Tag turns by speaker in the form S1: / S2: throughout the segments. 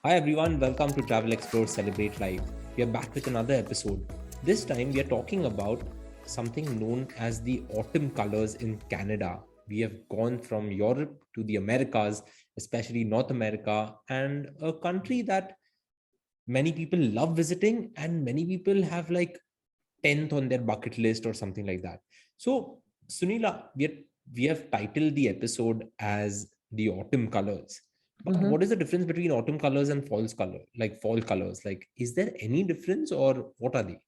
S1: Hi everyone, welcome to Travel Explore Celebrate Life. We are back with another episode. This time we are talking about something known as the autumn colors in Canada. We have gone from Europe to the Americas, especially North America, and a country that many people love visiting and many people have like 10th on their bucket list or something like that. So, Sunila, we have titled the episode as the autumn colors. But
S2: Mhm.
S1: what is the difference between autumn colors and fall colors? Like, is there any difference or what are they?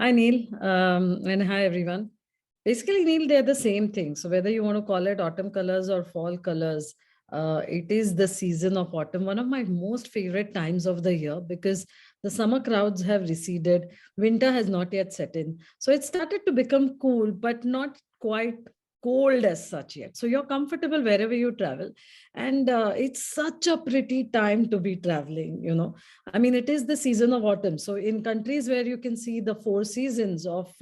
S2: Hi, Neil, and hi, everyone. Basically, Neil, they're the same thing. So, whether you want to call it autumn colors or fall colors, it is the season of autumn, one of my most favorite times of the year because the summer crowds have receded, winter has not yet set in. So, it started to become cool, but not quite cold as such yet. So, you're comfortable wherever you travel. And it's such a pretty time to be traveling. I mean, it is the season of autumn. So, in countries where you can see the four seasons of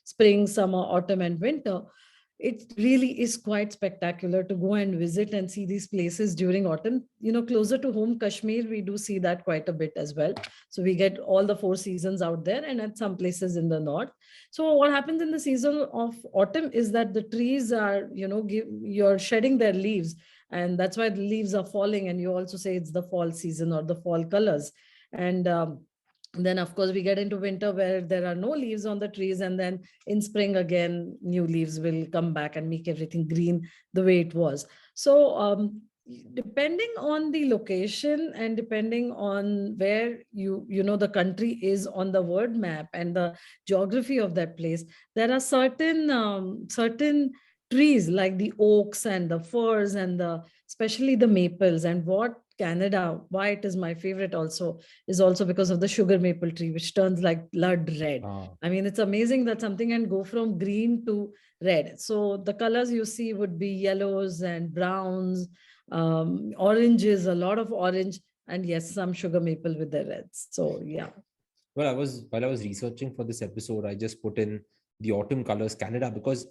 S2: spring, summer, autumn, and winter, it really is quite spectacular to go and visit and see these places during autumn. Closer to home, Kashmir, we do see that quite a bit as well. So, we get all the four seasons out there and at some places in the north. So, what happens in the season of autumn is that the trees are, you're shedding their leaves, and that's why the leaves are falling, and you also say it's the fall season or the fall colors. And then of course we get into winter where there are no leaves on the trees, and then in spring again new leaves will come back and make everything green the way it was. So depending on the location and depending on where the country is on the world map and the geography of that place, there are certain trees like the oaks and the firs and the especially the maples. And what Canada, why it is my favorite also, is also because of the sugar maple tree, which turns like blood red.
S1: Ah,
S2: I mean, it's amazing that something can go from green to red. So the colors you see would be yellows and browns, oranges, a lot of orange, and yes, some sugar maple with the reds. So yeah.
S1: well, while I was researching for this episode, I just put in the autumn colors Canada because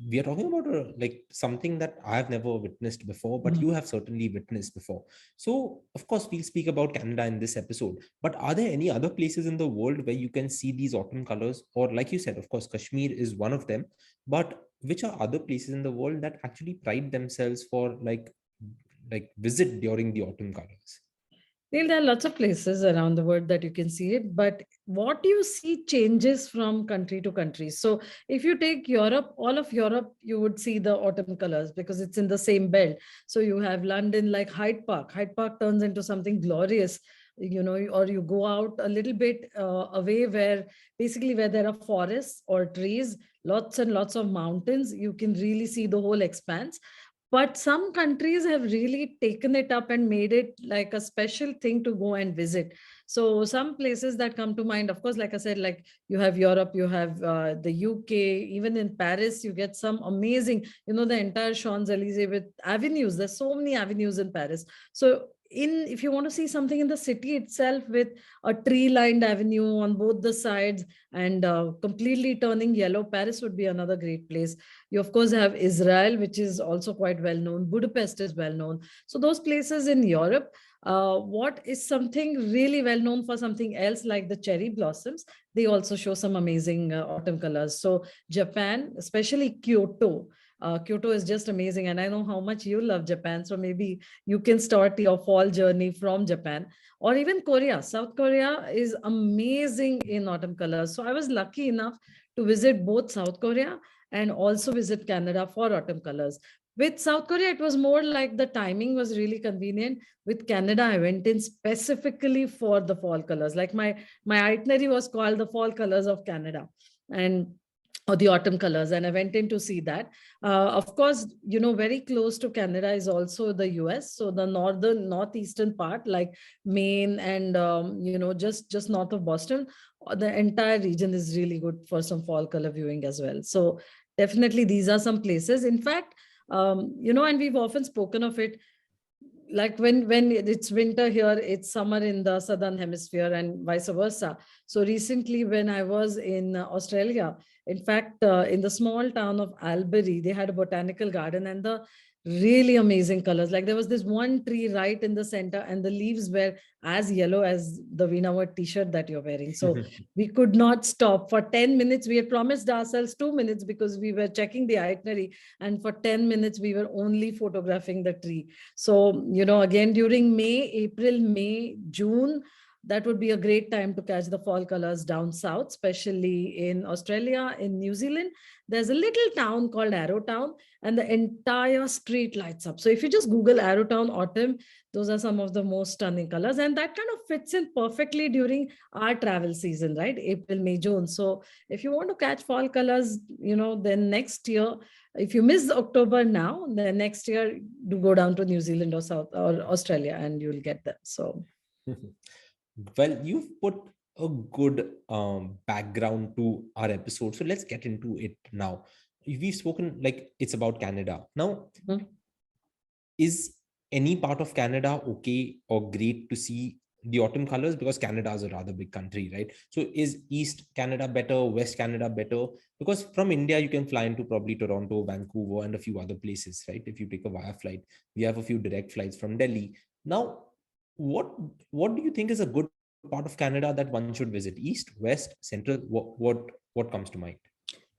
S1: we are talking about like something that I have never witnessed before, but you
S2: Mhm.
S1: have certainly witnessed before. So, of course, we'll speak about Canada in this episode. But are there any other places in the world where you can see these autumn colors? Or, like you said, of course, Kashmir is one of them. But which are other places in the world that actually pride themselves for like visit during the autumn colors?
S2: Neil, there are lots of places around the world that you can see it, but what you see changes from country to country. So, if you take Europe, all of Europe, you would see the autumn colors because it's in the same belt. So, you have London like Hyde Park. Hyde Park turns into something glorious, or you go out a little bit away where basically where there are forests or trees, lots and lots of mountains. You can really see the whole expanse, but some countries have really taken it up and made it like a special thing to go and visit. So some places that come to mind, of course, like I said, like you have Europe, you have the UK, even in Paris you get some amazing, the entire Champs-Elysees with avenues. There's so many avenues in Paris. So in if you want to see something in the city itself with a tree lined avenue on both the sides and completely turning yellow, Paris would be another great place. You, of course, have Israel, which is also quite well known. Budapest is well known. So, those places in Europe, what is something really well known for something else like the cherry blossoms, they also show some amazing autumn colors. So, Japan, especially Kyoto. Kyoto is just amazing. And I know how much you love Japan. So, maybe you can start your fall journey from Japan or even Korea. South Korea is amazing in autumn colors. So, I was lucky enough to visit both South Korea and also visit Canada for autumn colors. With South Korea, it was more like the timing was really convenient. With Canada, I went in specifically for the fall colors. Like my itinerary was called the fall colors of Canada, and or the autumn colors, and I went in to see that. Of course, very close to Canada is also the US. So the northeastern part, like Maine and just north of Boston, the entire region is really good for some fall color viewing as well. So definitely these are some places. In fact, and we've often spoken of it, like when it's winter here, it's summer in the southern hemisphere and vice versa. So recently when I was in Australia, In fact, in the small town of Albury, they had a botanical garden, and the really amazing colors. Like there was this one tree right in the center, and the leaves were as yellow as the Veena t-shirt that you're wearing. So we could not stop for 10 minutes. We had promised ourselves 2 minutes because we were checking the itinerary, and for 10 minutes we were only photographing the tree. So, again, during May, June, that would be a great time to catch the fall colors down south, especially in Australia. In New Zealand, there's a little town called Arrowtown, and the entire street lights up. So if you just Google Arrowtown autumn, those are some of the most stunning colors. And that kind of fits in perfectly during our travel season, right? April, May, June. So if you want to catch fall colors, then next year, if you miss October now, then next year do go down to New Zealand or South or Australia, and you'll get them. So
S1: Well, you've put a good background to our episode. So let's get into it now. We've spoken like it's about Canada. Now,
S2: mhm.
S1: is any part of Canada okay or great to see the autumn colors? Because Canada is a rather big country, right? So is East Canada better, West Canada better? Because from India, you can fly into probably Toronto, Vancouver, and a few other places, right? If you take a via flight, we have a few direct flights from Delhi. Now, what what do you think is a good part of Canada that one should visit? East, West, Central? What comes to mind?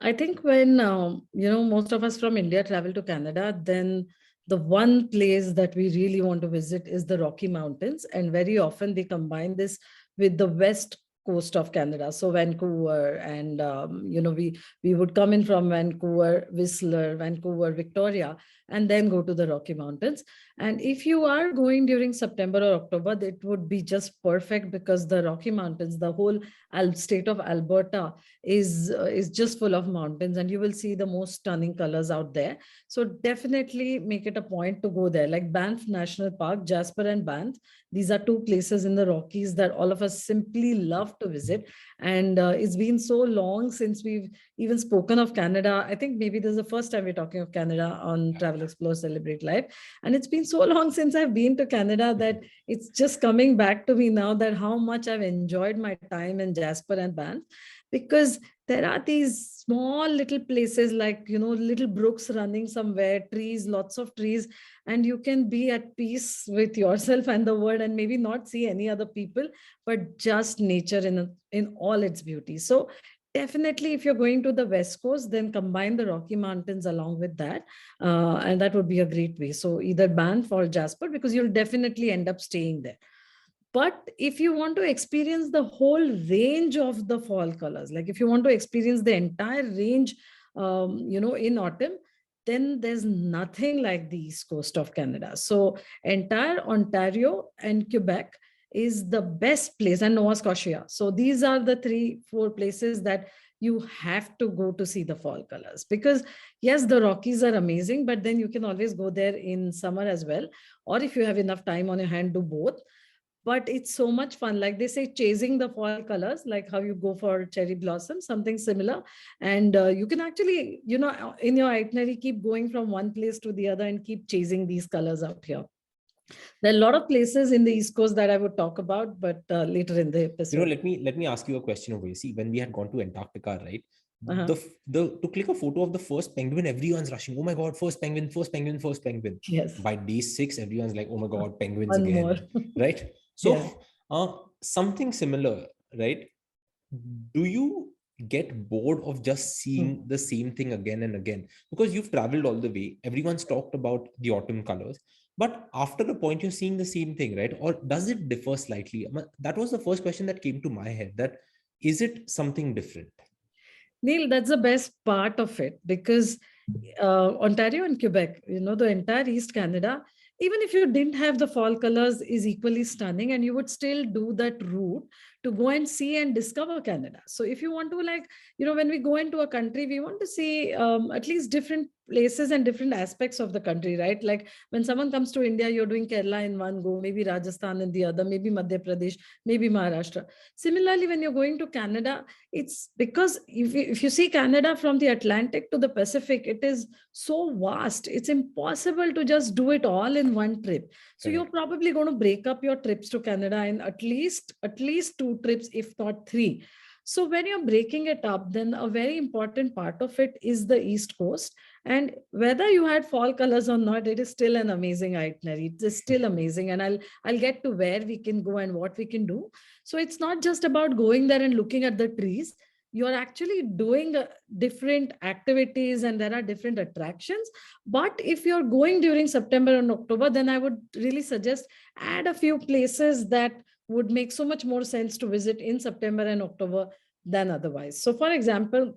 S2: I think when most of us from India travel to Canada, then the one place that we really want to visit is the Rocky Mountains, and very often they combine this with the west coast of Canada. So Vancouver, and we would come in from Vancouver, Whistler, Vancouver, Victoria, and then go to the Rocky Mountains. And if you are going during September or October, it would be just perfect because the Rocky Mountains, the whole state of Alberta, is just full of mountains, and you will see the most stunning colors out there. So definitely make it a point to go there, like Banff National Park, Jasper and Banff. These are two places in the Rockies that all of us simply love to visit. And it's been so long since we've even spoken of Canada. I think maybe this is the first time we're talking of Canada on Travel, Explore, Celebrate Life. And it's been so long since I've been to Canada that it's just coming back to me now, that how much I've enjoyed my time in Jasper and Banff, because there are these small little places, like little brooks running somewhere, trees, lots of trees, and you can be at peace with yourself and the world, and maybe not see any other people, but just nature in all its beauty. So definitely, if you're going to the west coast, then combine the Rocky Mountains along with that, and that would be a great way. So either Banff or Jasper, because you'll definitely end up staying there. But if you want to experience the whole range of the fall colors, like if you want to experience the entire range, in autumn, then there's nothing like the east coast of Canada. So entire Ontario and Quebec is the best place, and Nova Scotia. So these are the 3-4 places that you have to go to see the fall colors, because yes, the Rockies are amazing, but then you can always go there in summer as well, or if you have enough time on your hand, do both. But it's so much fun, like they say, chasing the fall colors, like how you go for cherry blossom, something similar. And you can actually, in your itinerary, keep going from one place to the other and keep chasing these colors out here. There are a lot of places in the east coast that I would talk about, but later in the episode.
S1: Let me ask you a question over here. See, when we had gone to Antarctica, right?
S2: Uh-huh.
S1: The to click a photo of the first penguin, everyone's rushing. Oh my god, first penguin, first penguin, first penguin.
S2: Yes.
S1: By day 6, everyone's like, oh my god, penguins
S2: One more.
S1: again, right? So,
S2: Yes.
S1: something similar, right? Do you get bored of just seeing the same thing again and again? Because you've traveled all the way, everyone's talked about the autumn colors, but after a point, you're seeing the same thing, right? Or does it differ slightly? That was the first question that came to my head. That is it something different?
S2: Neil, that's the best part of it, because Ontario and Quebec, the entire East Canada, even if you didn't have the fall colors, is equally stunning, and you would still do that route to go and see and discover Canada. So if you want to, like, when we go into a country, we want to see at least different places and different aspects of the country, right? Like when someone comes to India, you're doing Kerala in one go, maybe Rajasthan in the other, maybe Madhya Pradesh, maybe Maharashtra. Similarly, when you're going to Canada, it's because if you see Canada from the Atlantic to the Pacific, it is so vast. It's impossible to just do it all in one trip. So you're probably going to break up your trips to Canada in at least 2 trips, if not 3. So when you're breaking it up, then a very important part of it is the East Coast. And whether you had fall colors or not, it is still an amazing itinerary. It is still amazing. And I'll get to where we can go and what we can do. So it's not just about going there and looking at the trees. You're actually doing different activities and there are different attractions. But if you're going during September and October, then I would really suggest add a few places that would make so much more sense to visit in September and October than otherwise. So for example,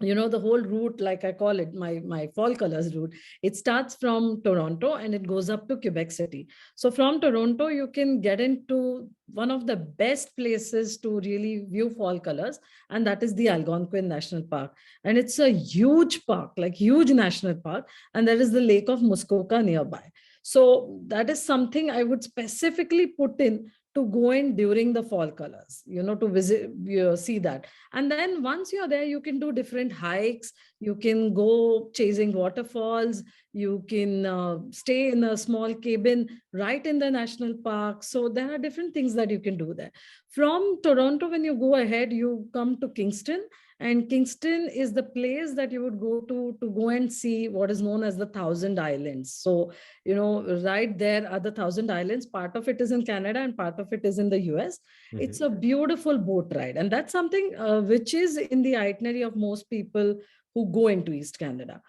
S2: the whole route, like I call it, my fall colors route, it starts from Toronto and it goes up to Quebec City. So from Toronto you can get into one of the best places to really view fall colors, and that is the Algonquin National Park. And it's a huge park, like huge national park, and there is the Lake of Muskoka nearby. So that is something I would specifically put in to go in during the fall colors, to visit, see that. And then once you're there, you can do different hikes. You can go chasing waterfalls. You can stay in a small cabin right in the national park. So there are different things that you can do there. From Toronto, when you go ahead, you come to Kingston. And Kingston is the place that you would go to go and see what is known as the Thousand Islands. So, right there are the Thousand Islands. Part of it is in Canada and part of it is in the US. It's a beautiful boat ride. And that's something which is in the itinerary of most people who go into East Canada.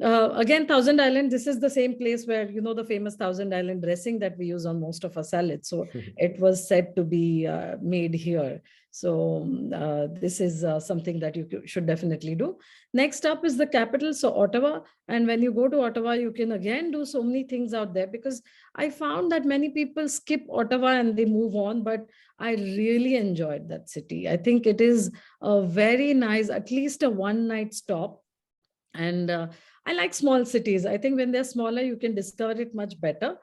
S2: Again, Thousand Island, this is the same place where, the famous Thousand Island dressing that we use on most of our salads. So it was said to be made here. So this is something that you should definitely do. Next up is the capital, so Ottawa. And when you go to Ottawa, you can again do so many things out there, because I found that many people skip Ottawa and they move on, but I really enjoyed that city. I think it is a very nice, at least a one-night stop. And I like small cities. I think when they're smaller, you can discover it much better.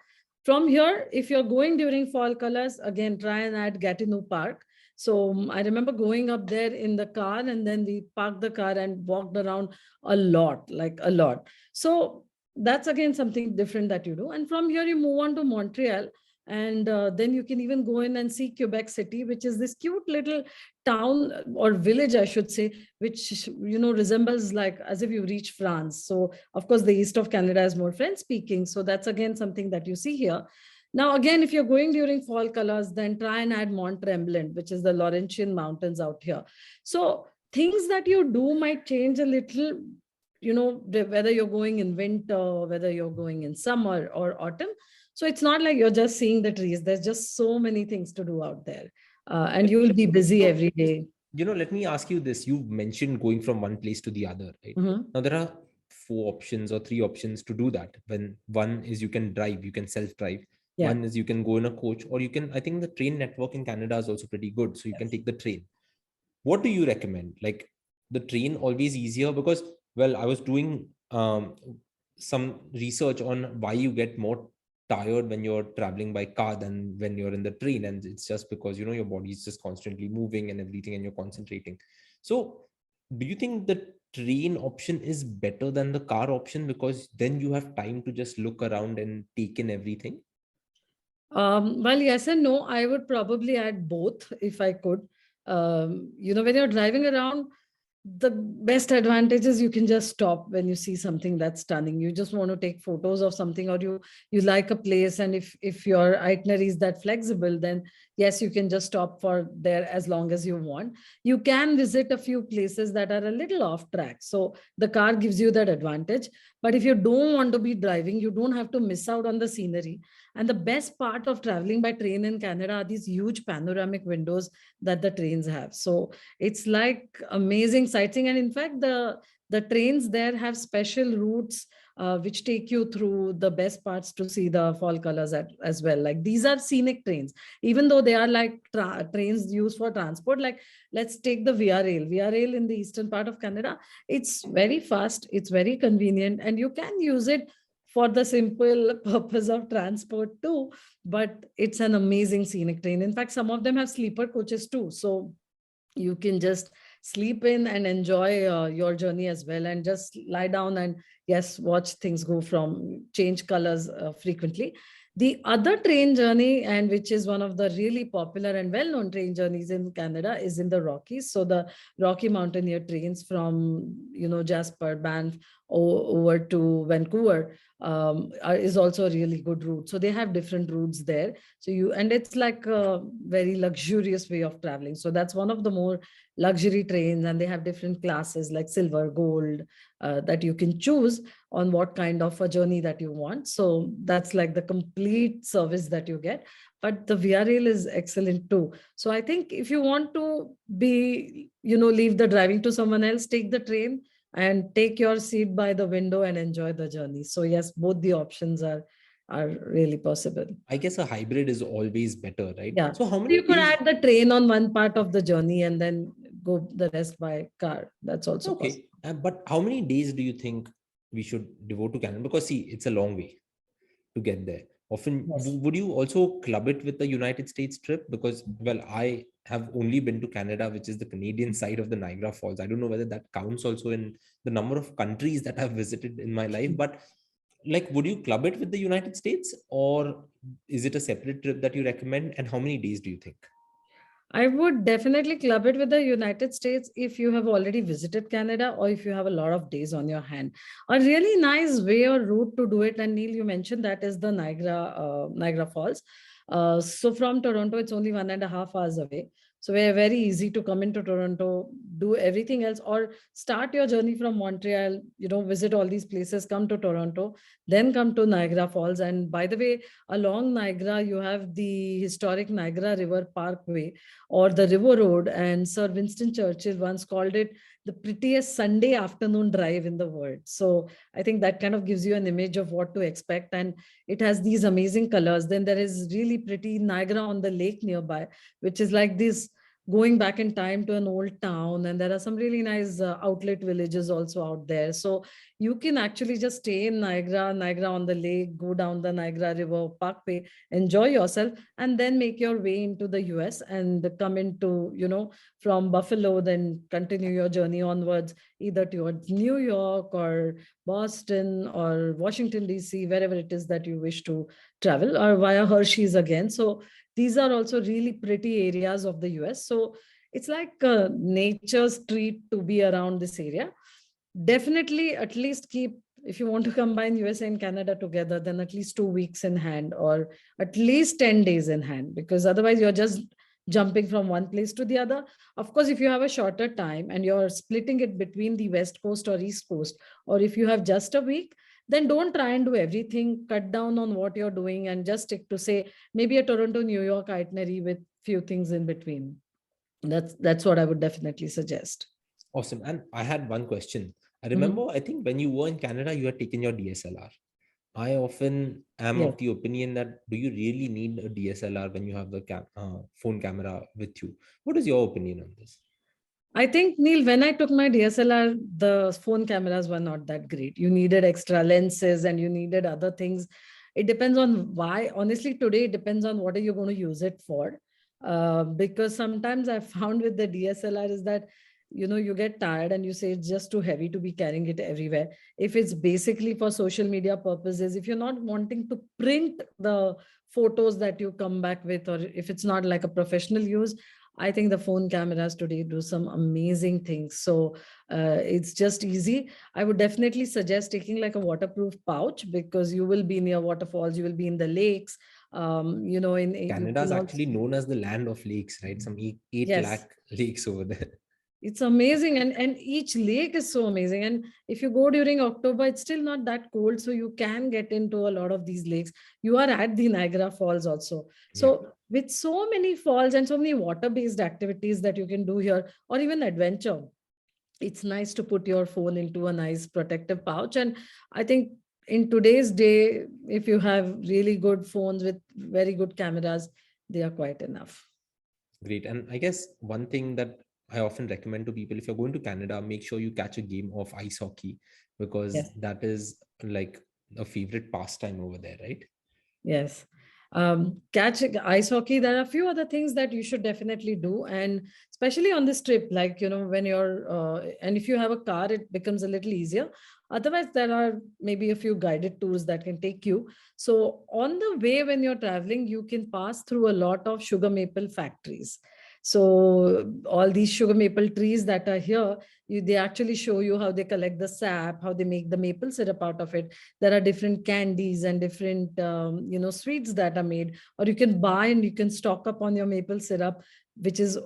S2: From here, if you're going during fall colors, again, try and add Gatineau Park. So I remember going up there in the car, and then we parked the car and walked around a lot, like a lot. So that's again something different that you do. And from here, you move on to Montreal. And then you can even go in and see Quebec City, which is this cute little town or village, I should say, which, resembles like as if you reach France. So of course, the east of Canada is more French speaking. So that's again something that you see here. Now, again, if you're going during fall colors, then try and add Mont Tremblant, which is the Laurentian Mountains out here. So things that you do might change a little, whether you're going in winter, whether you're going in summer or autumn. So it's not like you're just seeing the trees. There's just so many things to do out there. And you will be busy every day.
S1: Let me ask you this. You mentioned going from one place to the other, right? Now, there are 4 options or 3 options to do that. When one is you can drive, you can self-drive. Yeah. One is you can go in a coach, or you can, I think the train network in Canada is also pretty good. So you can take the train. What do you recommend? Like, the train always easier? Because, well, I was doing some research on why you get more tired when you're traveling by car than when you're in the train, and it's just because your body is just constantly moving and everything, and you're concentrating. So do you think the train option is better than the car option, because then you have time to just look around and take in everything?
S2: Well, yes and no. I would probably add both if I could. When you're driving around, the best advantage is you can just stop when you see something that's stunning. You just want to take photos of something, or you like a place, and if your itinerary is that flexible, then yes, you can just stop for there as long as you want. You can visit a few places that are a little off track, so the car gives you that advantage. But if you don't want to be driving, you don't have to miss out on the scenery. And the best part of traveling by train in Canada are these huge panoramic windows that the trains have. So it's like amazing sightseeing. And in fact, the trains there have special routes which take you through the best parts to see the fall colors as well. Like, these are scenic trains, even though they are like trains used for transport. Like, let's take the Via Rail in the eastern part of Canada. It's very fast, it's very convenient, and you can use it for the simple purpose of transport too. But it's an amazing scenic train. In fact, some of them have sleeper coaches too. So you can just sleep in and enjoy your journey as well, and just lie down and yes, watch things go from change colors frequently. The other train journey, and which is one of the really popular and well-known train journeys in Canada, is in the Rockies. So the Rocky Mountaineer trains from Jasper, Banff over to Vancouver is also a really good route. So they have different routes there. So and it's like a very luxurious way of traveling. So that's one of the more luxury trains, and they have different classes like silver, gold, that you can choose on what kind of a journey that you want. So that's like the complete service that you get. But the VRL is excellent too. So I think if you want to leave the driving to someone else, take the train and take your seat by the window and enjoy the journey. So yes, both the options are really possible.
S1: I guess a hybrid is always better, right?
S2: Yeah.
S1: So how
S2: So
S1: many
S2: you could
S1: days?
S2: add the train on one part of the journey and then go the rest by car. That's also possible.
S1: Okay, but how many days do you think we should devote to Canada? Because see, it's a long way to get there. Often,
S2: Yes.
S1: would you also club it with the United States trip? Because, well, I have only been to Canada, which is the Canadian side of the Niagara Falls. I don't know whether that counts also in the number of countries that I've visited in my life, but like, would you club it with the United States, or is it a separate trip that you recommend? And how many days do you think?
S2: I would definitely club it with the United States if you have already visited Canada or if you have a lot of days on your hand. A really nice way or route to do it, and Neil, you mentioned that is the Niagara Falls. So from Toronto, it's only 1.5 hours away. So we're very easy to come into Toronto, do everything else, or start your journey from Montreal. Visit all these places, come to Toronto, then come to Niagara Falls. And by the way, along Niagara, you have the historic Niagara River Parkway or the River Road. And Sir Winston Churchill once called it the prettiest Sunday afternoon drive in the world. So I think that kind of gives you an image of what to expect. And it has these amazing colors. Then there is really pretty Niagara on the lake nearby, which is like this going back in time to an old town. And there are some really nice outlet villages also out there. So you can actually just stay in Niagara on the lake, go down the Niagara River Parkway, enjoy yourself, and then make your way into the US and come into, from Buffalo, then continue your journey onwards, either towards New York or Boston or Washington, D.C., wherever it is that you wish to travel, or via Hershey's again. So these are also really pretty areas of the US. So it's like a nature's treat to be around this area. Definitely, at least keep, if you want to combine USA and Canada together, then at least 2 weeks in hand, or at least 10 days in hand, because otherwise you're just jumping from one place to the other. Of course, if you have a shorter time and you're splitting it between the West Coast or East Coast, or if you have just a week, then don't try and do everything. Cut down on what you're doing and just stick to, say, maybe a Toronto, New York itinerary with few things in between. That's what I would definitely suggest.
S1: Awesome. And I had one question. I
S2: Mhm.
S1: remember, I think when you were in Canada, you had taken your DSLR. I often am
S2: Yes.
S1: of the opinion that do you really need a DSLR when you have the phone camera with you? What is your opinion on this?
S2: I think, Neil, when I took my DSLR, the phone cameras were not that great. You needed extra lenses and you needed other things. It depends on why. Honestly, today it depends on what are you going to use it for. Because sometimes I found with the DSLR is that, you get tired and you say it's just too heavy to be carrying it everywhere. If it's basically for social media purposes, if you're not wanting to print the photos that you come back with, or if it's not like a professional use, I think the phone cameras today do some amazing things. So it's just easy. I would definitely suggest taking like a waterproof pouch, because you will be near waterfalls, you will be in the lakes. You
S1: Canada is
S2: can also,
S1: actually known as the land of lakes, right? Some 8
S2: yes,
S1: lakh lakes over there.
S2: it's amazing. And each lake is so amazing. And if you go during October, it's still not that cold. So you can get into a lot of these lakes. You are at the Niagara Falls also.
S1: Yeah,
S2: So with so many falls and so many water-based activities that you can do here, or even adventure, it's nice to put your phone into a nice protective pouch. And I think in today's day, if you have really good phones with very good cameras, they are quite enough.
S1: great. And I guess one thing that I often recommend to people, if you're going to Canada, make sure you catch a game of ice hockey, because
S2: Yes.
S1: that is like a favorite pastime over there, right?
S2: Yes. Catch ice hockey. There are a few other things that you should definitely do, and especially on this trip, like when you're and if you have a car, it becomes a little easier. Otherwise, there are maybe a few guided tours that can take you. So on the way, when you're traveling, you can pass through a lot of sugar maple factories. So all these sugar maple trees that are here, they actually show you how they collect the sap, how they make the maple syrup out of it. There are different candies and different sweets that are made, or you can buy and you can stock up on your maple syrup, which is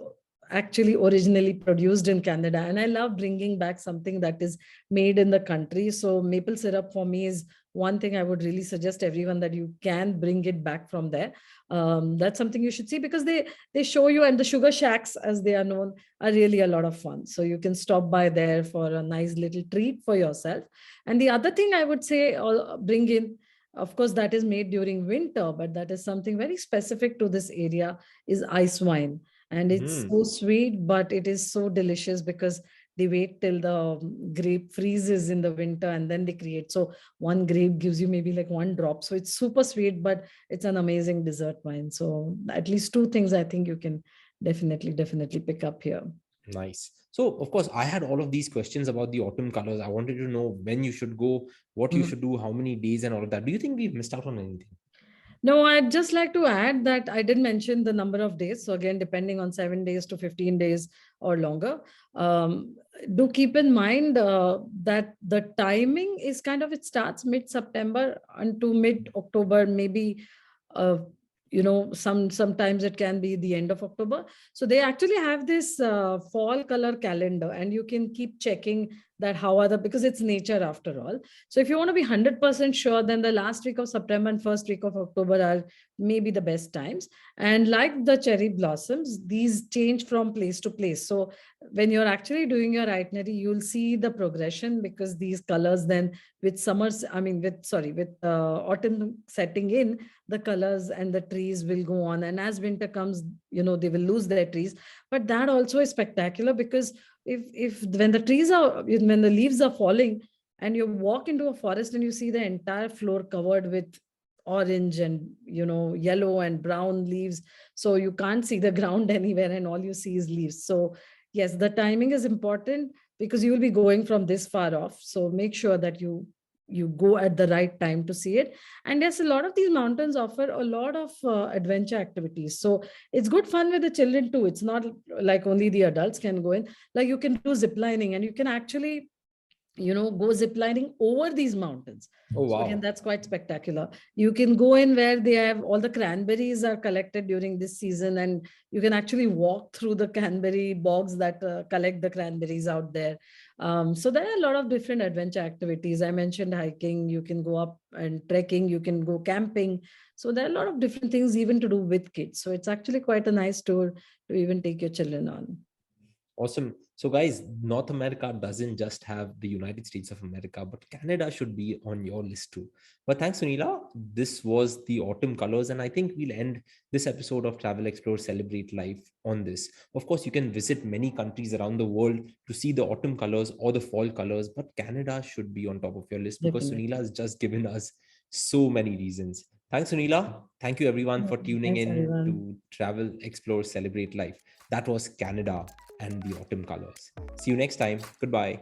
S2: actually originally produced in Canada. And I love bringing back something that is made in the country. So maple syrup for me is one thing I would really suggest everyone, that you can bring it back from there. That's something you should see, because they show you, and the sugar shacks, as they are known, are really a lot of fun. So you can stop by there for a nice little treat for yourself. And the other thing I would say, bring in, of course, that is made during winter, but that is something very specific to this area, is ice wine. And it's
S1: Hmm.
S2: so sweet, but it is so delicious, because they wait till the grape freezes in the winter and then they create. So one grape gives you maybe like one drop. So it's super sweet, but it's an amazing dessert wine. So at least two things I think you can definitely pick up here.
S1: Nice. So, of course, I had all of these questions about the autumn colors. I wanted to know when you should go, what you
S2: Mhm.
S1: should do, how many days, and all of that. Do you think we've missed out on anything?
S2: No, I'd just like to add that I did mention the number of days. So again, depending on 7 days to 15 days or longer, do keep in mind that the timing is kind of, it starts mid-September until mid-October, maybe uh, sometimes it can be the end of October. So they actually have this fall color calendar, and you can keep checking that how are the, because it's nature after all. So if you want to be 100% sure, then the last week of September and first week of October are maybe the best times. And like the cherry blossoms, these change from place to place. So when you're actually doing your itinerary, you'll see the progression, because these colors then, with summers, I mean, with autumn setting in, the colors and the trees will go on. And as winter comes, they will lose their trees. But that also is spectacular, because if when the leaves are falling, and you walk into a forest and you see the entire floor covered with orange and yellow and brown leaves, so you can't see the ground anywhere, and all you see is leaves. So yes, the timing is important, because you will be going from this far off. So make sure that you go at the right time to see it. And yes, a lot of these mountains offer a lot of adventure activities, so it's good fun with the children too. It's not like only the adults can go in. Like you can do zip lining, and you can actually go ziplining over these mountains.
S1: Oh,
S2: So again,
S1: wow.
S2: that's quite spectacular. You can go in where they have all the cranberries are collected during this season, and you can actually walk through the cranberry bogs that collect the cranberries out there. So there are a lot of different adventure activities. I mentioned hiking, you can go up, and trekking, you can go camping. So there are a lot of different things even to do with kids. So it's actually quite a nice tour to even take your children on.
S1: Awesome. So, guys, North America doesn't just have the United States of America, but Canada should be on your list too. But thanks, Sunila. This was the autumn colors, and I think we'll end this episode of Travel Explore Celebrate Life on this. Of course, you can visit many countries around the world to see the autumn colors or the fall colors, but Canada should be on top of your list because Sunila
S2: Definitely.
S1: has just given us so many reasons. Thanks, Sunila. Thank you, everyone, for tuning
S2: Thanks,
S1: in
S2: everyone.
S1: to Travel Explore Celebrate Life. That was Canada and the autumn colors. See you next time. Goodbye.